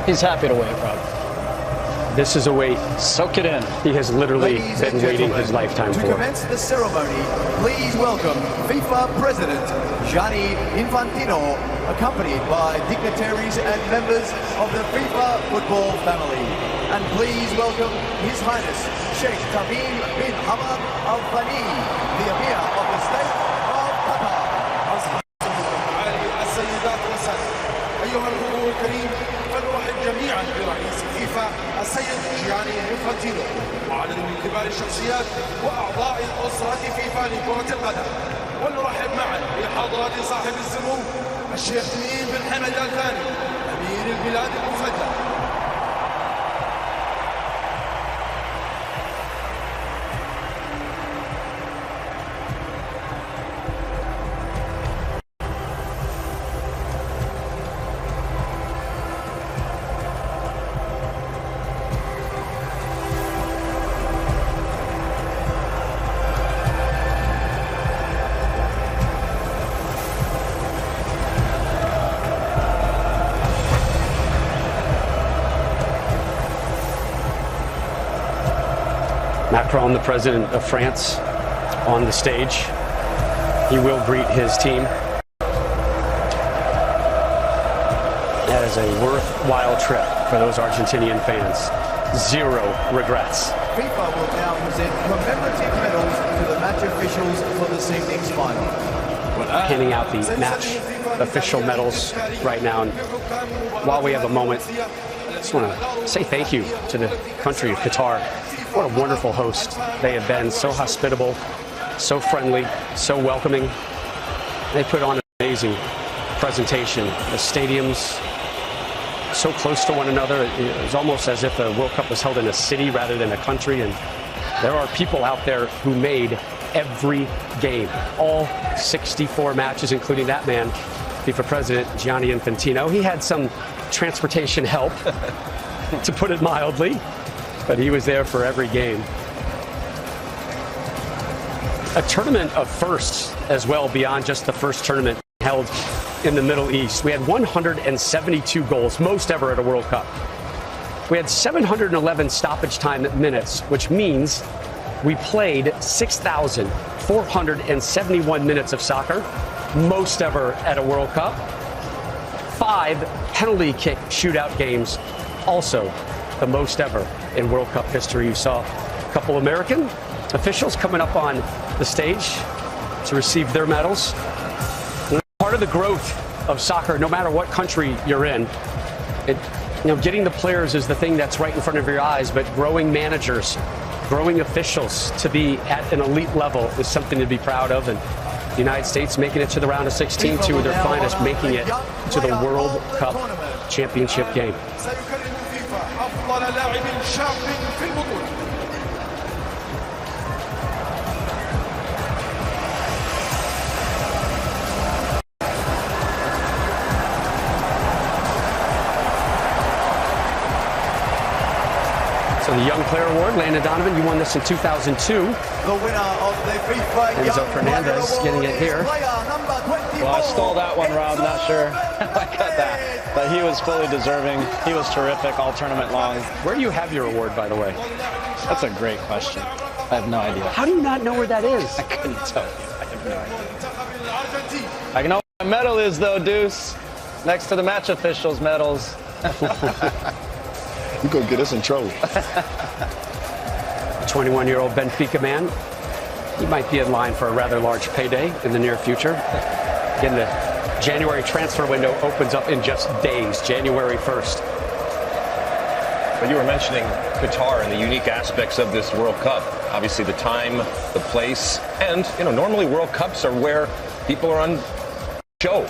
He's happy to wait, Rob. This is a wait. Soak it in. He has literally been waiting his lifetime for. To commence the ceremony, please welcome FIFA President Gianni Infantino, accompanied by dignitaries and members of the FIFA football family. And please welcome His Highness Sheikh Tamim bin Hamad Al Thani, the Emir of the State of Qatar. السيدات والسادة، أيها الحضور الكريم، فنرحب جميعا برئيس فيفا السيد جياني انفانتينو وعدد من كبار الشخصيات وأعضاء أسرة فيفا لكرة القدم. ونرحب معا بحضرة صاحب السمو الشيخ تميم بن حمد آل ثاني أمير البلاد المفدى. Macron, the president of France, on the stage. He will greet his team. That is a worthwhile trip for those Argentinian fans. Zero regrets. FIFA will now present commemorative medals to the match officials for this evening's final. Handing out the match official medals right now. And while we have a moment, I just want to say thank you to the country of Qatar. What a wonderful host they have been. So hospitable, so friendly, so welcoming. They put on an amazing presentation. The stadiums so close to one another. It was almost as if the World Cup was held in a city rather than a country. And there are people out there who made every game, all 64 matches, including that man, FIFA President Gianni Infantino. He had some transportation help, to put it mildly, but he was there for every game. A tournament of firsts as well, beyond just the first tournament held in the Middle East. We had 172 goals, most ever at a World Cup. We had 711 stoppage time minutes, which means we played 6,471 minutes of soccer, most ever at a World Cup. 5 penalty kick shootout games, also the most ever in World Cup history. You saw a couple American officials coming up on the stage to receive their medals. Part of the growth of soccer, no matter what country you're in, getting the players is the thing that's right in front of your eyes, but growing managers, growing officials to be at an elite level is something to be proud of. And the United States making it to the round of 16, two of their finest making it to the World Cup championship game. So the Young Player Award, Landon Donovan, you won this in 2002. The winner of the FIFA Enzo Young Fernandez Player getting it here. Well, I stole that one, Rob. Not sure I got that. But he was fully deserving. He was terrific all tournament long. Where do you have your award, by the way? That's a great question. I have no idea. How do you not know where that is? I couldn't tell you. I have no idea. I know what my medal is, though, Deuce. Next to the match officials' medals. You're going to get us in trouble. 21-year-old Benfica man. He might be in line for a rather large payday in the near future. Again, the January transfer window opens up in just days, January 1st. But you were mentioning Qatar and the unique aspects of this World Cup. Obviously, the time, the place, and, normally World Cups are where people are on show.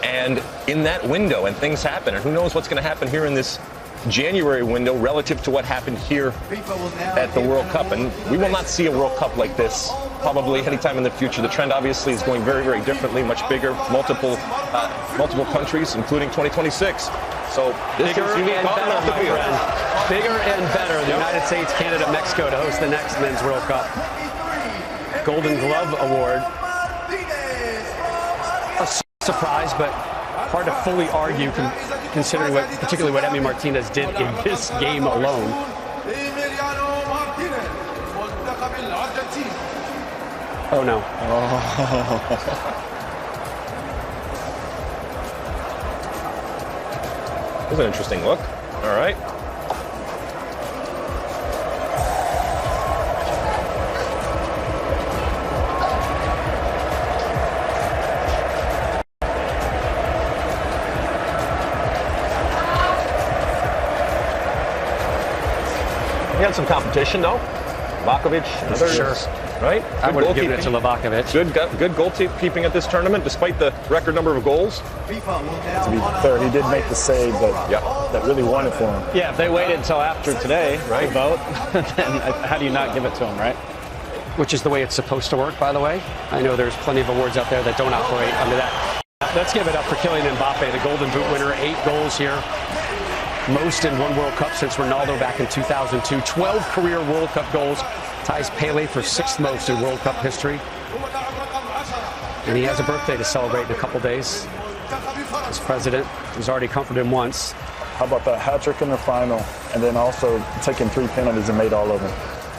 And in that window, and things happen. And who knows what's going to happen here in this January window relative to what happened here at the World Cup. And we will not see a World Cup like this probably anytime in the future. The trend obviously is going very, very differently, much bigger, multiple countries, including 2026. So this bigger is unique and on and better, off the my field. friend. Bigger and better. The United States, Canada, Mexico to host the next Men's World Cup. Golden Glove Award. A surprise, but hard to fully argue considering particularly what Emi Martinez did in this game alone. Oh no. That was an interesting look. All right. He had some competition, though. Lakovic, others, sure. Right? I would have given it to Livakovic. Good goalkeeping at this tournament, despite the record number of goals. To be fair, he did make the save that really won it for him. Yeah, if they waited until after today to vote, then how do you not give it to him, right? Which is the way it's supposed to work, by the way. I know there's plenty of awards out there that don't operate under that. Let's give it up for Kylian Mbappe, the Golden Boot winner. 8 goals here. Most in one World Cup since Ronaldo back in 2002. 12 career World Cup goals. Ties Pele for 6th most in World Cup history. And he has a birthday to celebrate in a couple days. As president, he's already comforted him once. How about that hat trick in the final, and then also taking 3 penalties and made all of them.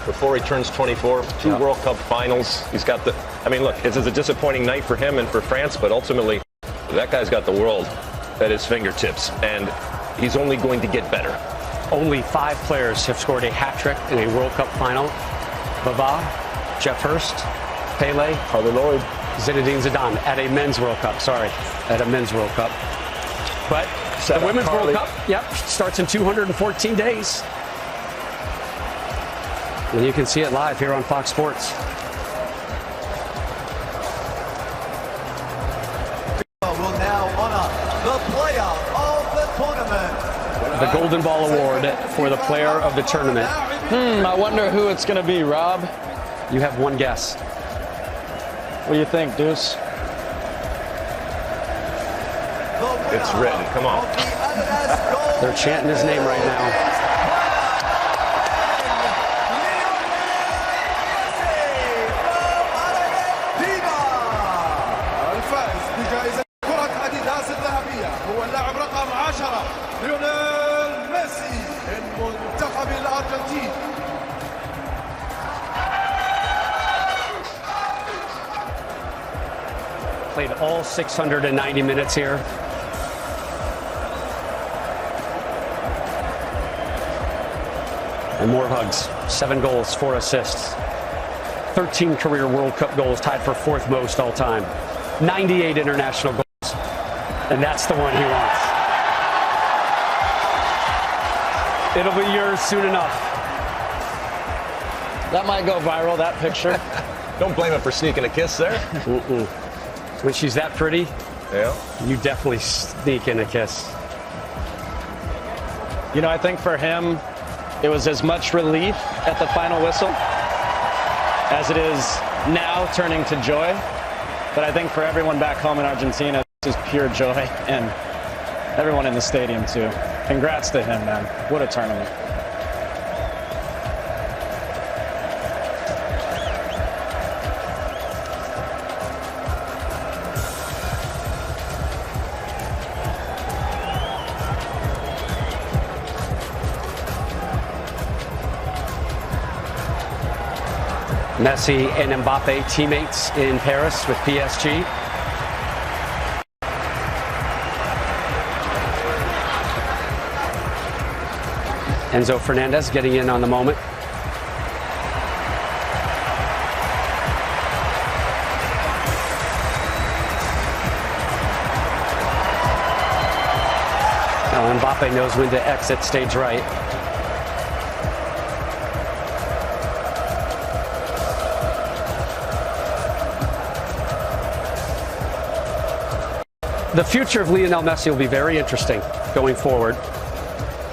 Before he turns 24, 2 World Cup finals. He's got the, I mean, look, it's a disappointing night for him and for France, but ultimately, that guy's got the world at his fingertips, and he's only going to get better. Only 5 players have scored a hat trick in a World Cup final. Bava, Jeff Hurst, Pele, Harvey Lloyd, Zinedine Zidane at a men's World Cup. At a men's World Cup. But the women's World Cup, starts in 214 days. And you can see it live here on Fox Sports. Will now honor the player of the tournament. The Golden Ball Award for the player of the tournament. I wonder who it's going to be, Rob. You have one guess. What do you think, Deuce? It's written. Come on. They're chanting his name right now. الفائز بجائزة كرة أديداس الذهبية هو اللاعب رقم 10 ليونيل ميسي من منتخب الأرجنتين. Played all 690 minutes here. And more hugs. 7 goals, 4 assists. 13 career World Cup goals, tied for 4th most all time. 98 international goals. And that's the one he wants. It'll be yours soon enough. That might go viral, that picture. Don't blame him for sneaking a kiss there. When she's that pretty, you definitely sneak in a kiss. You know, I think for him, it was as much relief at the final whistle as it is now turning to joy. But I think for everyone back home in Argentina, this is pure joy, and everyone in the stadium too. Congrats to him, man. What a tournament. Messi and Mbappe, teammates in Paris with PSG. Enzo Fernandez getting in on the moment. Now Mbappe knows when to exit stage right. The future of Lionel Messi will be very interesting going forward.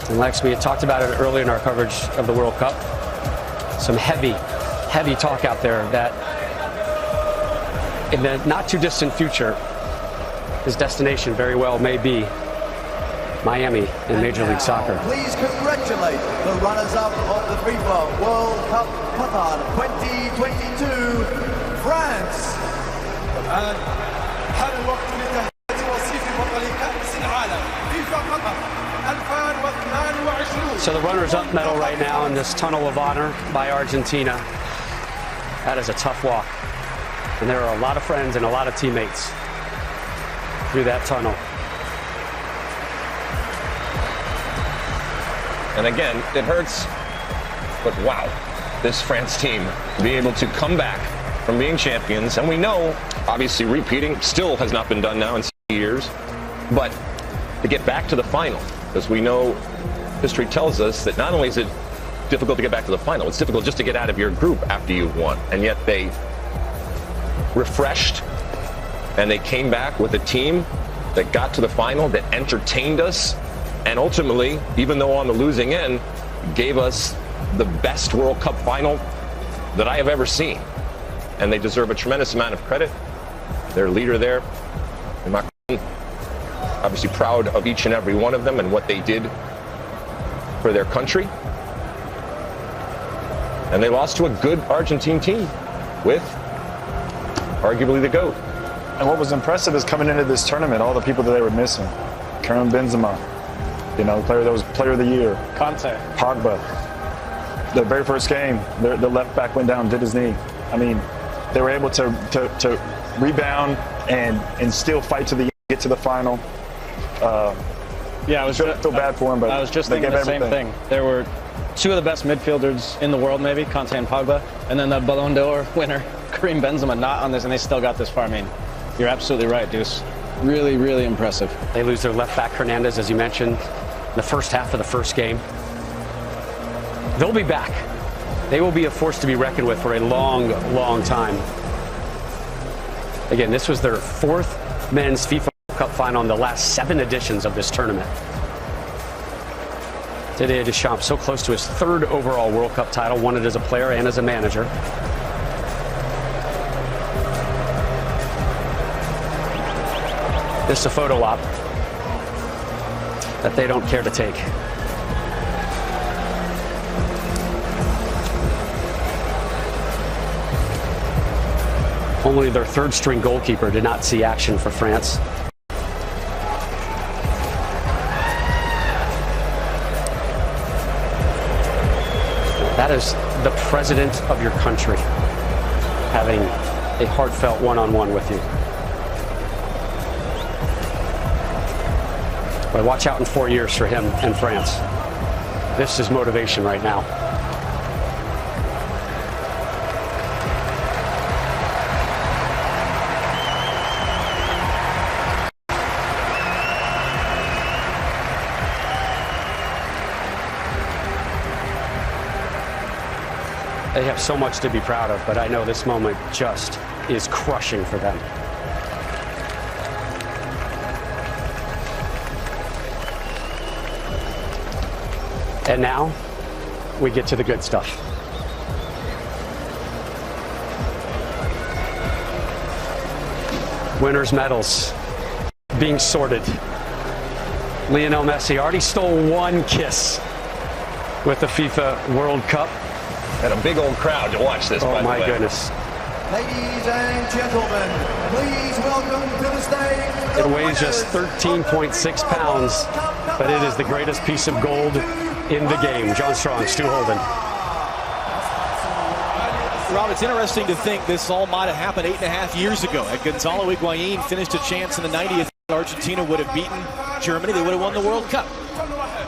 And Lex, we had talked about it earlier in our coverage of the World Cup. Some heavy talk out there that in the not too distant future, his destination very well may be Miami in Major League Soccer. Please congratulate the runners-up of the FIFA World Cup Qatar 2022, France. الآن حان الوقت لتهدئة وصيف بطل So the runners-up medal right now in this tunnel of honor by Argentina. That is a tough walk. And there are a lot of friends and a lot of teammates through that tunnel. And again, it hurts, but wow, this France team to be able to come back from being champions, and we know, obviously repeating still has not been done now in years, but to get back to the final, because we know history tells us that not only is it difficult to get back to the final, it's difficult just to get out of your group after you've won, and yet they refreshed and they came back with a team that got to the final, that entertained us, and ultimately, even though on the losing end, gave us the best World Cup final that I have ever seen. And they deserve a tremendous amount of credit. Their leader there, Macron, obviously proud of each and every one of them and what they did for their country. And they lost to a good Argentine team with arguably the GOAT. And what was impressive is coming into this tournament, all the people that they were missing. Karim Benzema, you know, the player that was player of the year. Conte. Pogba. The very first game, the left back went down, did his knee. I mean, they were able to rebound and still fight to the end, get to the final. Yeah, I was feel bad for him, but I was just thinking the same thing. There were two of the best midfielders in the world, maybe, Conte and Pogba, and then the Ballon d'Or winner, Karim Benzema, not on this, and they still got this far. I mean, you're absolutely right, Deuce. Really, really impressive. They lose their left back, Hernandez, as you mentioned, in the first half of the first game. They'll be back. They will be a force to be reckoned with for a long, long time. Again, this was their fourth men's FIFA World Cup final in the last 7 editions of this tournament. Didier Deschamps so close to his 3rd overall World Cup title, won it as a player and as a manager. This is a photo op that they don't care to take. Only their 3rd string goalkeeper did not see action for France. That is the president of your country having a heartfelt one-on-one with you. But watch out in 4 years for him and France. This is motivation right now. They have so much to be proud of, but I know this moment just is crushing for them. And now we get to the good stuff. Winners' medals being sorted. Lionel Messi already stole 1 kiss with the FIFA World Cup. And a big old crowd to watch this, oh, by the way. my goodness. Ladies and gentlemen, please welcome to the stage. It weighs just 13.6 pounds, but it is the greatest piece of gold in the game. John Strong, Stu Holden. Rob, it's interesting to think this all might have happened 8.5 years ago. Had Gonzalo Higuain finished a chance in the 90th, Argentina would have beaten Germany. They would have won the World Cup.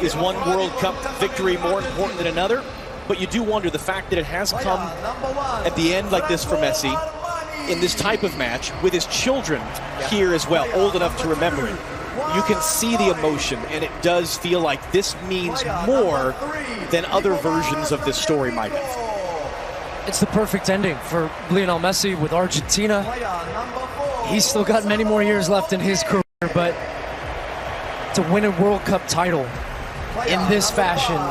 Is one World Cup victory more important than another? But you do wonder the fact that it has come at the end like this for Messi in this type of match with his children here as well, old enough to remember it. You can see the emotion, and it does feel like this means more than other versions of this story might have. It's the perfect ending for Lionel Messi with Argentina. He's still got many more years left in his career, but to win a World Cup title in this fashion,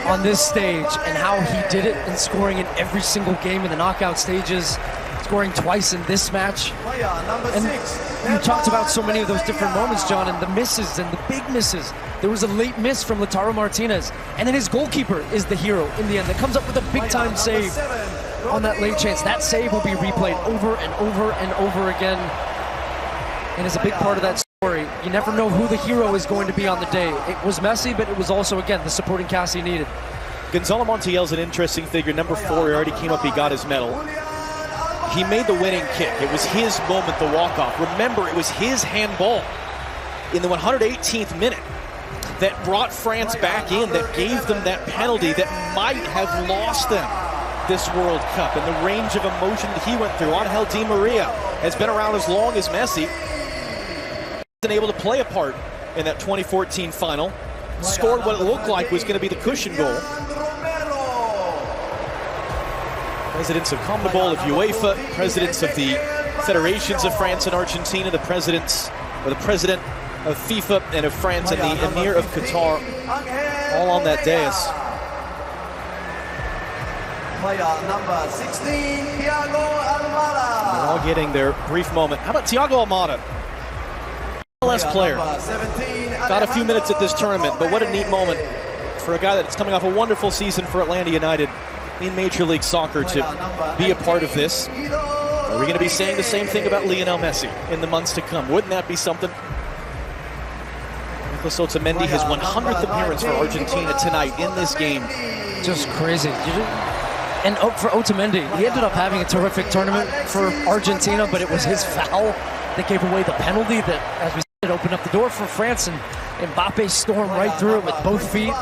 on this stage, and how he did it and scoring in every single game in the knockout stages, scoring twice in this match. And you talked about so many of those different moments, John, and the misses and the big misses. There was a late miss from Lautaro Martinez, and then his goalkeeper is the hero in the end that comes up with a big-time save on that late chance. That save will be replayed over and over and over again, and is a big part of that story. story. You never know who the hero is going to be on the day. It was Messi, but it was also, again, the supporting cast he needed. Gonzalo Montiel's an interesting figure. Number 4, he already came up, he got his medal. He made the winning kick. It was his moment, the walk-off. Remember, it was his handball in the 118th minute that brought France back in, that gave them that penalty that might have lost them this World Cup. And the range of emotion that he went through. Angel Di Maria has been around as long as Messi. Been able to play a part in that 2014 final. Scored what it looked like was going to be the cushion goal. Presidents of CONMEBOL, of UEFA, presidents of the federations of France and Argentina, the president of FIFA and of France, and the Emir of Qatar, all on that dais. Player number 16, Thiago Almada. They're all getting their brief moment. How about Thiago Almada? MLS player. Got a few minutes at this tournament, but what a neat moment for a guy that's coming off a wonderful season for Atlanta United in Major League Soccer to be a part of this. Are we going to be saying the same thing about Lionel Messi in the months to come? Wouldn't that be something? Nicolas Otamendi, his 100th appearance for Argentina tonight in this game. Just crazy. And for Otamendi, he ended up having a terrific tournament for Argentina, but it was his foul that gave away the penalty that, as we said, opened up the door for France, and Mbappe stormed right through it with both feet,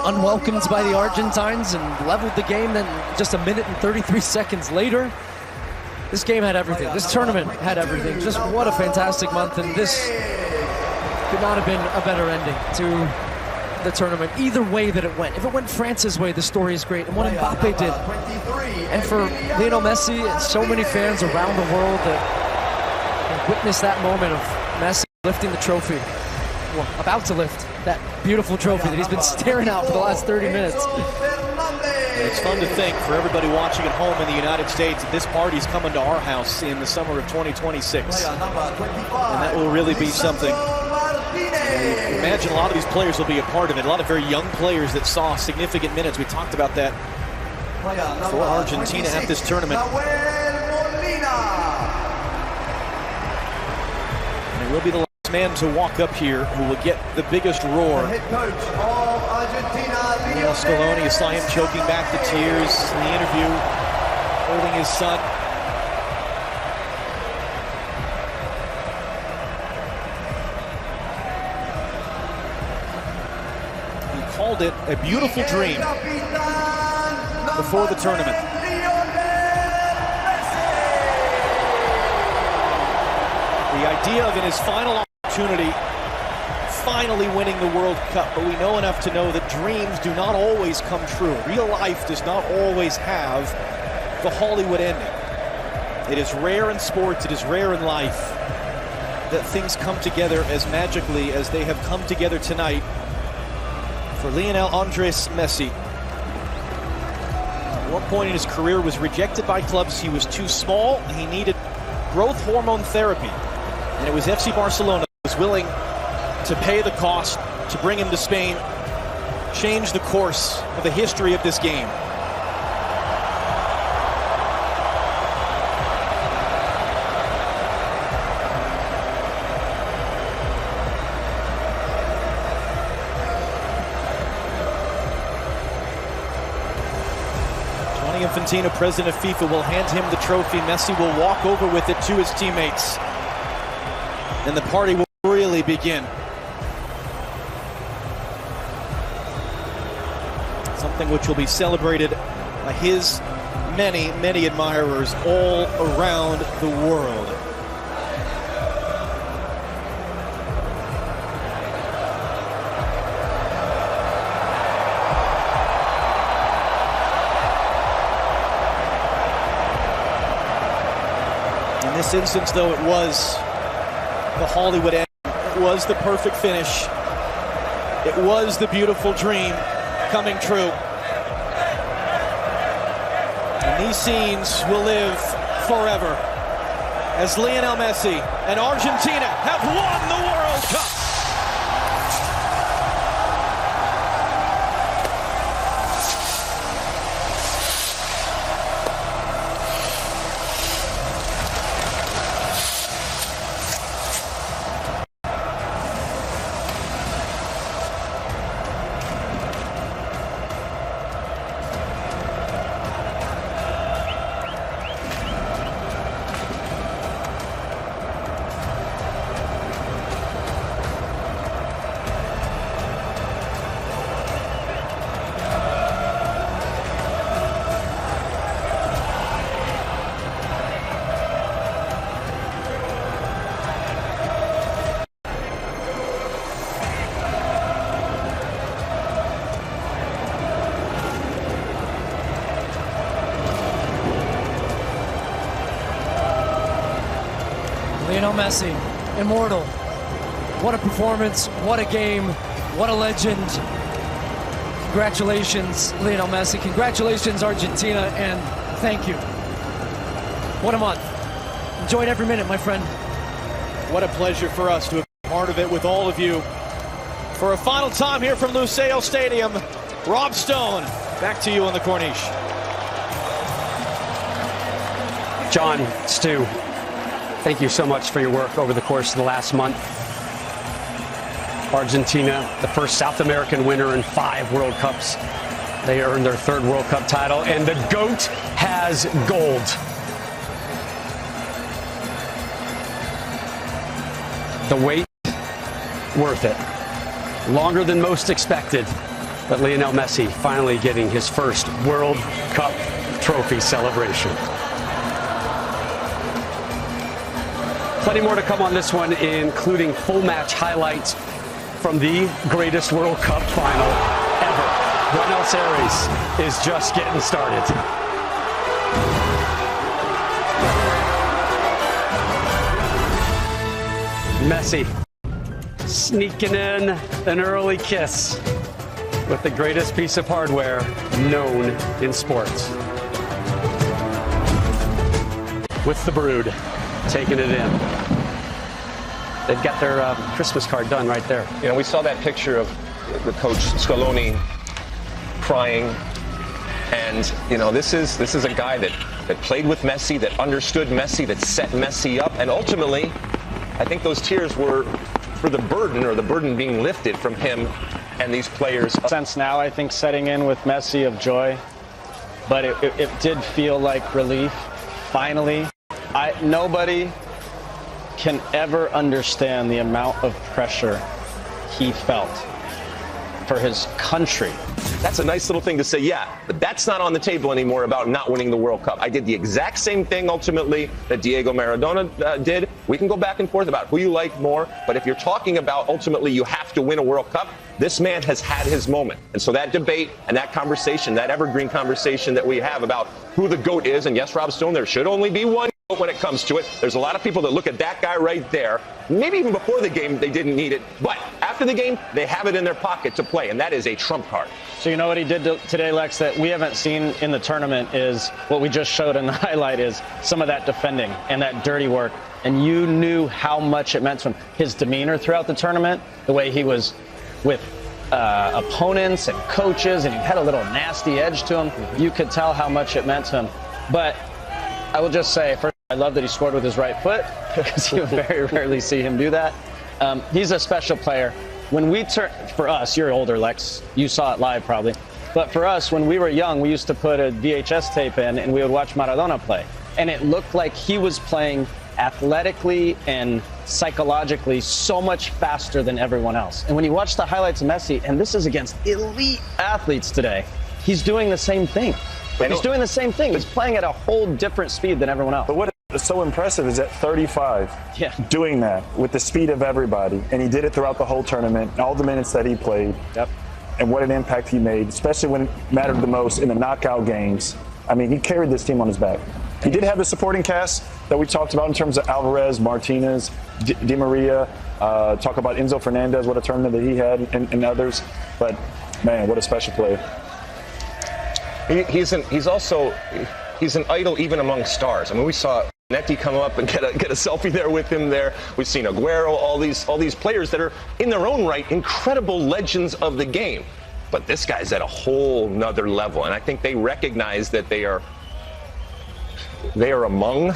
unwelcomed by the Argentines, and leveled the game. Then just a minute and 33 seconds later, this game had everything. This tournament had everything. Just what a fantastic month, and this could not have been a better ending to the tournament, either way that it went. If it went France's way, the story is great, and what Mbappe did. And for Lionel Messi and so many fans around the world that witnessed that moment of Messi lifting the trophy, well, about to lift that beautiful trophy that he's been staring at for the last 30 minutes. It's fun to think for everybody watching at home in the United States that this party's coming to our house in the summer of 2026. And that will really be something. I imagine a lot of these players will be a part of it. A lot of very young players that saw significant minutes. We talked about that for Argentina at this tournament. And it will be the last man to walk up here who will get the biggest roar. Scaloni, you saw him choking back the tears in the interview, holding his son. Called it a beautiful dream before the tournament. The idea of in his final opportunity, finally winning the World Cup, but we know enough to know that dreams do not always come true. Real life does not always have the Hollywood ending. It is rare in sports, it is rare in life that things come together as magically as they have come together tonight for Lionel Andres Messi. At one point in his career was rejected by clubs. He was too small. He needed growth hormone therapy. And it was FC Barcelona that was willing to pay the cost to bring him to Spain, change the course of the history of this game. Infantino, president of FIFA, will hand him the trophy. Messi will walk over with it to his teammates. And the party will really begin. Something which will be celebrated by his many, many admirers all around the world. In this instance, though, it was the Hollywood end. It was the perfect finish. It was the beautiful dream coming true. And these scenes will live forever as Lionel Messi and Argentina have won the World Cup. Messi, immortal. What a performance, what a game, what a legend. Congratulations, Lionel Messi. Congratulations, Argentina, and thank you. What a month. Enjoyed every minute, my friend. What a pleasure for us to have been part of it with all of you. For a final time here from Lusail Stadium, Rob Stone, back to you on the Corniche. John, Stu, thank you so much for your work over the course of the last month. Argentina, the first South American winner in 5 World Cups. They earned their 3rd World Cup title, and the GOAT has gold. The wait, worth it. Longer than most expected, but Lionel Messi finally getting his first World Cup trophy celebration. Plenty more to come on this one, including full match highlights from the greatest World Cup final ever. Buenos Aires is just getting started. Messi sneaking in an early kiss with the greatest piece of hardware known in sports. With the brood, taking it in. They've got their Christmas card done right there. You know, we saw that picture of the coach Scaloni crying, and you know, this is a guy that played with Messi, that understood Messi, that set Messi up, and ultimately, I think those tears were for the burden being lifted from him and these players. Sense now, I think, setting in with Messi of joy, but it did feel like relief. Finally, nobody can ever understand the amount of pressure he felt for his country. That's a nice little thing to say, yeah, but that's not on the table anymore about not winning the World Cup. I did the exact same thing ultimately that Diego Maradona did. We can go back and forth about who you like more, but if you're talking about ultimately you have to win a World Cup, this man has had his moment. And so that debate and that conversation, that evergreen conversation that we have about who the GOAT is, and yes, Rob Stone, there should only be one GOAT when it comes to it. There's a lot of people that look at that guy right there. Maybe even before the game, they didn't need it. But after the game, they have it in their pocket to play, and that is a trump card. So you know what he did today, Lex, that we haven't seen in the tournament is what we just showed in the highlight is some of that defending and that dirty work. And you knew how much it meant to him. His demeanor throughout the tournament, the way he was with opponents and coaches, and he had a little nasty edge to him. You could tell how much it meant to him. But I will just say, first, I love that he scored with his right foot because you very rarely see him do that. He's a special player. When we for us, you're older, Lex, you saw it live probably. But for us, when we were young, we used to put a VHS tape in and we would watch Maradona play. And it looked like he was playing athletically and psychologically so much faster than everyone else. And when you watch the highlights of Messi, and this is against elite athletes today, he's doing the same thing. He's doing the same thing. He's playing at a whole different speed than everyone else. But what is so impressive is at 35, doing that with the speed of everybody, and he did it throughout the whole tournament, all the minutes that he played, and what an impact he made, especially when it mattered the most in the knockout games. I mean, he carried this team on his back. He did have the supporting cast that we talked about in terms of Alvarez, Martinez, Di Maria, talk about Enzo Fernandez, what a tournament that he had, and others. But, man, what a special player. He's an idol even among stars. I mean, we saw Netti come up and get a selfie there with him there. We've seen Aguero, all these players that are in their own right incredible legends of the game. But this guy's at a whole nother level, and I think they recognize that they are among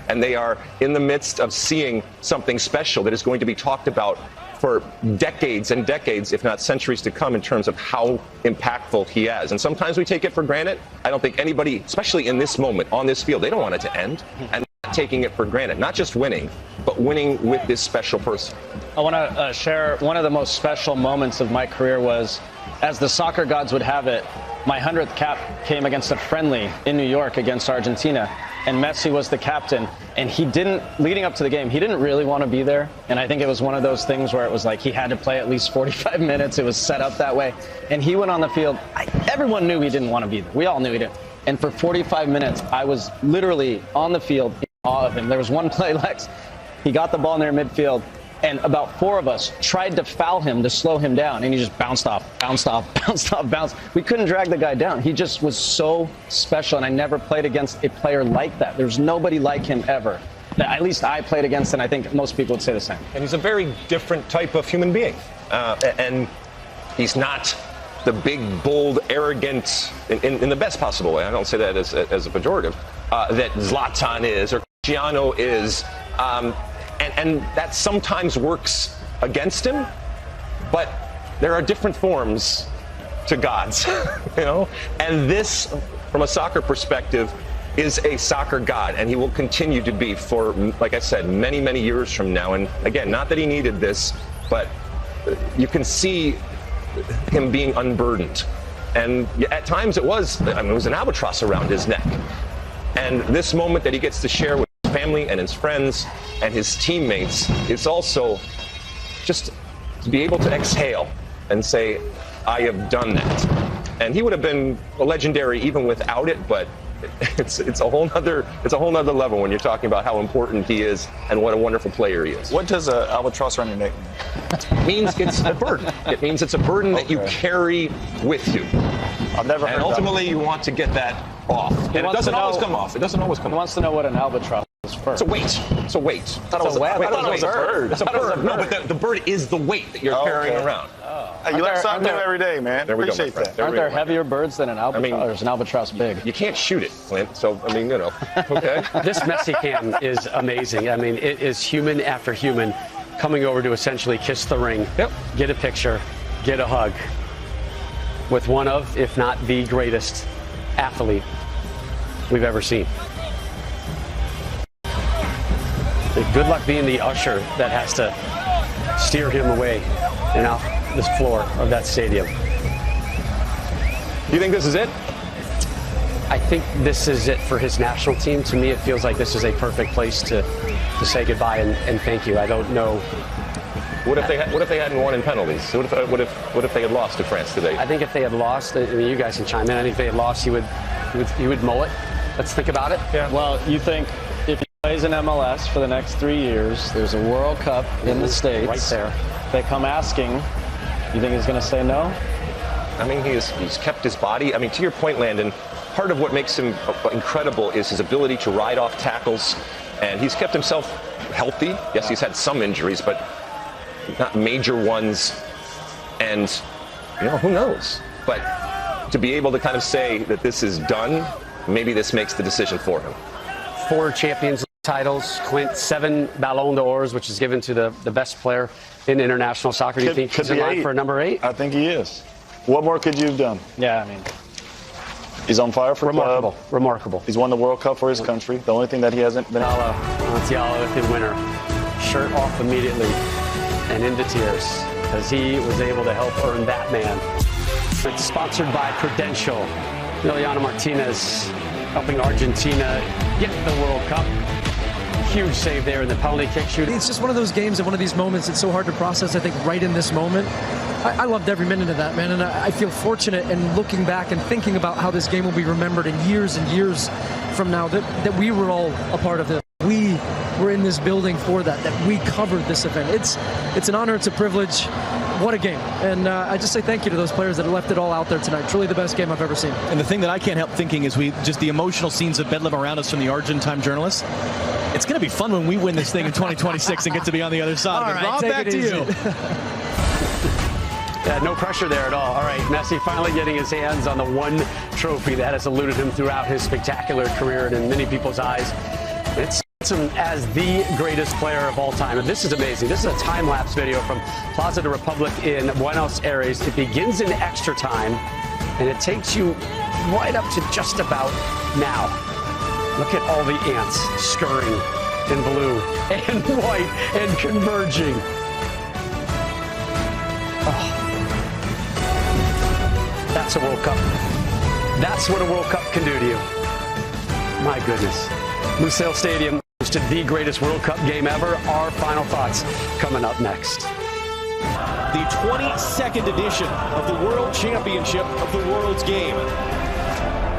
and they are in the midst of seeing something special that is going to be talked about for decades and decades, if not centuries to come, in terms of how impactful he is. And sometimes we take it for granted. I don't think anybody, especially in this moment, on this field, they don't want it to end. And not taking it for granted, not just winning, but winning with this special person. I want to share one of the most special moments of my career was, as the soccer gods would have it, my 100th cap came against a friendly in New York against Argentina, and Messi was the captain, and he didn't, leading up to the game, he didn't really want to be there, and I think it was one of those things where it was like he had to play at least 45 minutes, it was set up that way, and he went on the field. Everyone knew he didn't want to be there. We all knew he didn't. And for 45 minutes, I was literally on the field in awe of him. There was one play, Lex, He got the ball near midfield, and about 4 of us tried to foul him to slow him down, and he just bounced off, bounced off, bounced off, bounced. We couldn't drag the guy down. He just was so special, and I never played against a player like that. There's nobody like him ever. That at least I played against, and I think most people would say the same. And he's a very different type of human being. And he's not the big, bold, arrogant, in the best possible way. I don't say that as a pejorative, that Zlatan is or Cristiano is. And that sometimes works against him, but there are different forms to gods, you know? And this, from a soccer perspective, is a soccer god, and he will continue to be for, like I said, many, many years from now. And again, not that he needed this, but you can see him being unburdened. And at times it was an albatross around his neck. And this moment that he gets to share with his family and his friends and his teammates, it's also just to be able to exhale and say, I have done that. And he would have been legendary even without it, but it's a whole nother level when you're talking about how important he is and what a wonderful player he is. What does an albatross around your neck mean? It means it's a burden. It means it's a burden that you carry with you. I've never heard And ultimately, you want to get that off. And it doesn't always come off. It doesn't always come off. He wants to know what an albatross is first. It's a weight. It's a weight. I thought it was a bird. It's a bird. No, but the bird is the weight that you're carrying around. Hey, you learn something new every day, man. There we go, my Appreciate friend. that. Aren't there heavier birds than an albatross? Or is an albatross big? You can't shoot it, Clint. So, I mean, you know, okay. This Messi cam is amazing. I mean, it is human after human coming over to essentially kiss the ring, get a picture, get a hug with one of, if not the greatest athlete we've ever seen. Good luck being the usher that has to steer him away and off this floor of that stadium. You think this is it? I think this is it for his national team. To me, it feels like this is a perfect place to say goodbye and thank you. I don't know. What if they hadn't won in penalties? What if they had lost to France today? I think if they had lost, I mean, you guys can chime in. I think if they had lost, he would mull it. Let's think about it. Yeah. Well, you think if he plays in MLS for the next 3 years, there's a World Cup in the States. Right there. They come asking, you think he's going to say no? I mean, he's kept his body. I mean, to your point, Landon, part of what makes him incredible is his ability to ride off tackles, and he's kept himself healthy. Yes, he's had some injuries, but not major ones. And, you know, who knows? But to be able to kind of say that this is done, maybe this makes the decision for him. 4 Champions League titles, Clint, 7 Ballon d'Ors, which is given to the best player in international soccer. Do you think he's in line for number 8? I think he is. What more could you have done? Yeah, I mean, he's on fire for remarkable. club. Remarkable. He's won the World Cup for his country. The only thing that he hasn't been. Montiel, the winner, shirt off immediately and into tears because he was able to help earn that man. It's sponsored by Prudential. Liliana Martinez helping Argentina get the World Cup. Huge save there in the penalty kick shooting. It's just one of those games and one of these moments it's so hard to process, I think, right in this moment. I loved every minute of that, man, and I feel fortunate in looking back and thinking about how this game will be remembered in years and years from now, that we were all a part of this. We were in this building for that we covered this event. It's an honor, it's a privilege. What a game. And I just say thank you to those players that left it all out there tonight. Truly the best game I've ever seen. And the thing that I can't help thinking is just the emotional scenes of bedlam around us from the Argentine journalists. It's going to be fun when we win this thing in 2026 and get to be on the other side. All right, Rob, back to you. Yeah, no pressure there at all. All right, Messi finally getting his hands on the one trophy that has eluded him throughout his spectacular career, and in many people's eyes, it's him as the greatest player of all time. And this is amazing. This is a time-lapse video from Plaza de Republic in Buenos Aires. It begins in extra time, and it takes you right up to just about now. Look at all the ants scurrying in blue and white and converging. Oh. That's a World Cup. That's what a World Cup can do to you. My goodness. Lusail Stadium hosted the greatest World Cup game ever. Our final thoughts coming up next. The 22nd edition of the World Championship of the World's Game.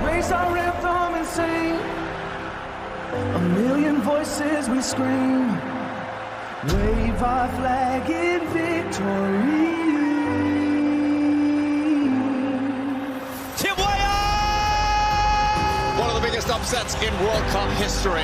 Raise our anthem and sing. A million voices we scream. Wave our flag in victory. One of the biggest upsets in World Cup history.